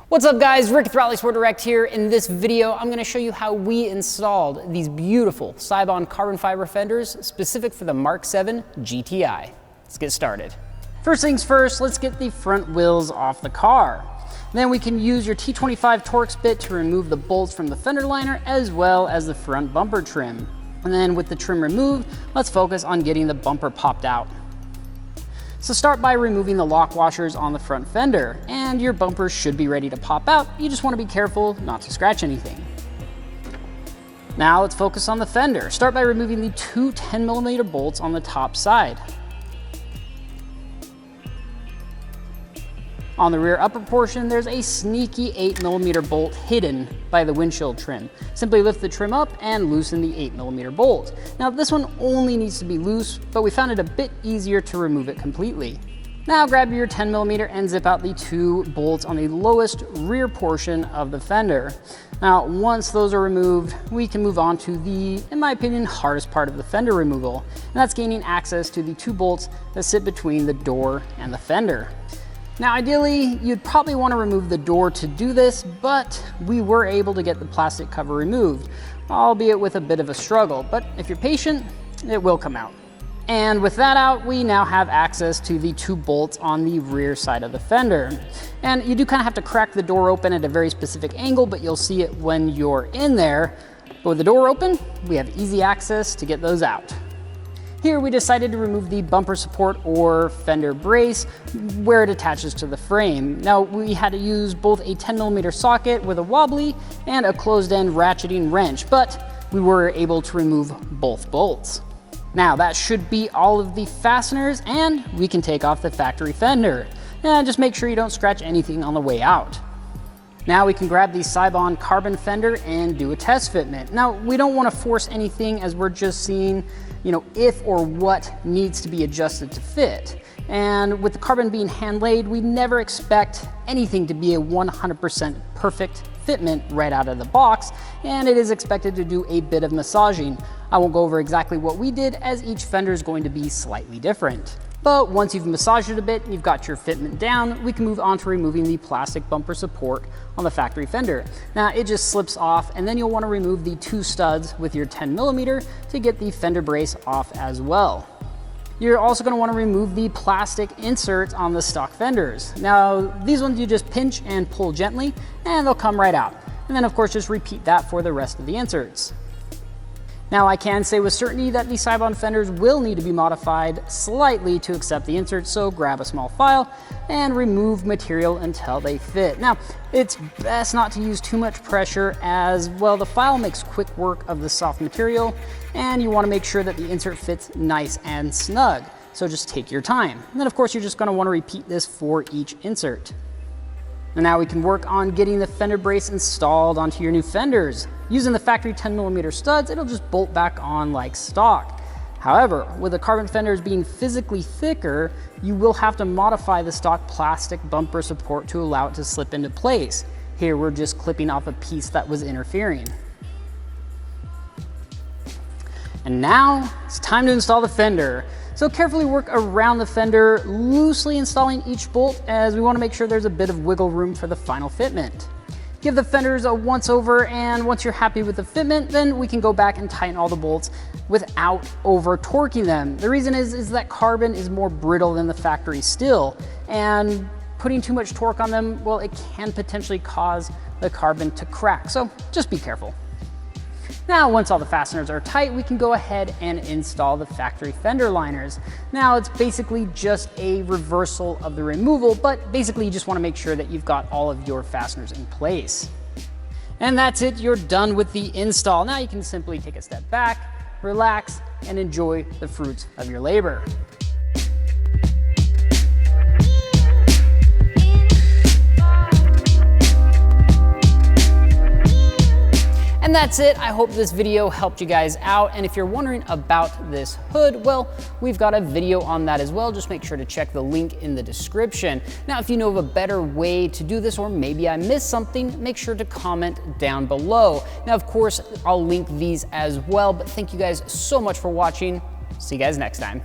What's up guys, Rick with RallySport Direct here. In this video, I'm gonna show you how we installed these beautiful Seibon carbon fiber fenders specific for the MK7 GTI. Let's get started. First things first, let's get the front wheels off the car. Then we can use your T25 Torx bit to remove the bolts from the fender liner as well as the front bumper trim. And then with the trim removed, let's focus on getting the bumper popped out. So start by removing the lock washers on the front fender, and your bumper should be ready to pop out. You just want to be careful not to scratch anything. Now let's focus on the fender. Start by removing the two 10mm bolts on the top side. On the rear upper portion, there's a sneaky 8mm bolt hidden by the windshield trim. Simply lift the trim up and loosen the 8mm bolt. Now this one only needs to be loose, but we found it a bit easier to remove it completely. Now grab your 10mm and zip out the two bolts on the lowest rear portion of the fender. Now once those are removed, we can move on to the, in my opinion, hardest part of the fender removal, and that's gaining access to the two bolts that sit between the door and the fender. Now ideally, you'd probably want to remove the door to do this, but we were able to get the plastic cover removed, albeit with a bit of a struggle, but if you're patient, it will come out. And with that out, we now have access to the two bolts on the rear side of the fender. And you do kind of have to crack the door open at a very specific angle, but you'll see it when you're in there. But with the door open, we have easy access to get those out. Here we decided to remove the bumper support or fender brace where it attaches to the frame. Now we had to use both a 10mm socket with a wobbly and a closed end ratcheting wrench, but we were able to remove both bolts. Now that should be all of the fasteners, and we can take off the factory fender. And just make sure you don't scratch anything on the way out. Now we can grab the Seibon carbon fender and do a test fitment. Now we don't want to force anything as we're just seeing, if or what needs to be adjusted to fit. And with the carbon being hand laid, we never expect anything to be a 100% perfect fitment right out of the box, and it is expected to do a bit of massaging. I won't go over exactly what we did as each fender is going to be slightly different. But once you've massaged it a bit and you've got your fitment down, we can move on to removing the plastic bumper support on the factory fender. Now it just slips off, and then you'll want to remove the two studs with your 10mm to get the fender brace off as well. You're also going to want to remove the plastic inserts on the stock fenders. Now these ones you just pinch and pull gently and they'll come right out. And then of course just repeat that for the rest of the inserts. Now I can say with certainty that the Seibon fenders will need to be modified slightly to accept the inserts, so grab a small file and remove material until they fit. Now it's best not to use too much pressure as, well, the file makes quick work of the soft material and you want to make sure that the insert fits nice and snug. So just take your time. And then of course you're just going to want to repeat this for each insert. And now we can work on getting the fender brace installed onto your new fenders. Using the factory 10mm studs, it'll just bolt back on like stock. However, with the carbon fenders being physically thicker, you will have to modify the stock plastic bumper support to allow it to slip into place. Here we're just clipping off a piece that was interfering. And now it's time to install the fender. So carefully work around the fender, loosely installing each bolt as we want to make sure there's a bit of wiggle room for the final fitment. Give the fenders a once over, and once you're happy with the fitment, then we can go back and tighten all the bolts without over torquing them. The reason is that carbon is more brittle than the factory steel, and putting too much torque on them, well, it can potentially cause the carbon to crack, so just be careful. Now, once all the fasteners are tight, we can go ahead and install the factory fender liners. Now, it's basically just a reversal of the removal, but basically you just want to make sure that you've got all of your fasteners in place. And that's it, you're done with the install. Now you can simply take a step back, relax, and enjoy the fruits of your labor. And that's it. I hope this video helped you guys out. And if you're wondering about this hood, well, we've got a video on that as well. Just make sure to check the link in the description. Now, if you know of a better way to do this, or maybe I missed something, make sure to comment down below. Now, of course, I'll link these as well, but thank you guys so much for watching. See you guys next time.